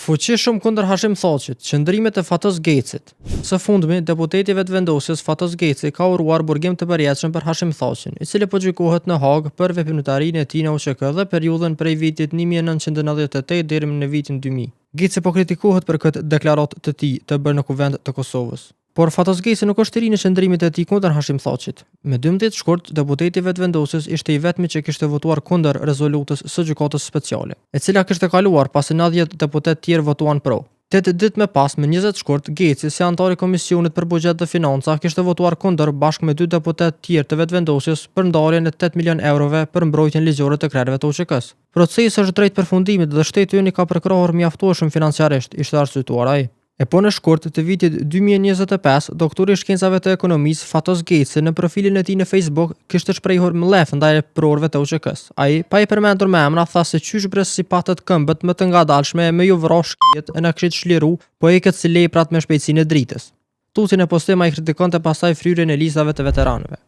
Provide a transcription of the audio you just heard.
Fuqishëm kundër Hashim Thaçit, qëndrimet e Fatos Gecit. Së fundmi, deputeti vetëvendosjes Fatos Geci ka uruar burgim të përjetshëm për Hashim Thaçin, i cili po gjykohet në Hagë për veprimtarinë e tij në UÇK dhe periudhën prej vitit 1998 deri në vitin 2000. Geci po kritikohet për këtë deklaratë të tij të bërë në Kuvend të Kosovës. Por Fatos Geci nuk është i ri në qëndrimit e tij kundër Hashim Thaçit. Me 12 shkurt, deputeti vetëvendosjes ishte i vetmi që kishte votuar kundër rezolutës së gjykatës speciale, e cila kishte kaluar pasi 90 deputet tjerë votuan pro. 8 ditë më pas, me 20 shkurt, Geci, si antar i Komisionit për Buxhet dhe Financa, kishte votuar kundër bashkë me 2 deputet tjerë të vetëvendosjes për ndarjen e 8 milion eurove për mbrojtjen ligjore të krerëve të UÇK-s. Procesi është drejt përfundimit dhe shteti ynë ka përkrahur mjaftueshëm financiarisht, ishte arsyetuar ai. E po në shkurt të vitit 2025, doktori i shkencave të ekonomisë Fatos Geci në profilin e tij në Facebook kishte shprehur mllef ndaj prorëve të UÇK-s. Ai, pa i përmendur me emra, tha se qysh bre si patët këmbët më të ngadalshme me ju vrash shkijet e na kishit shliru, po iket si leprat me shpejtësinë e dritës. Tutin e postim ai kritikonte pastaj fryrjen e listave të veteranëve.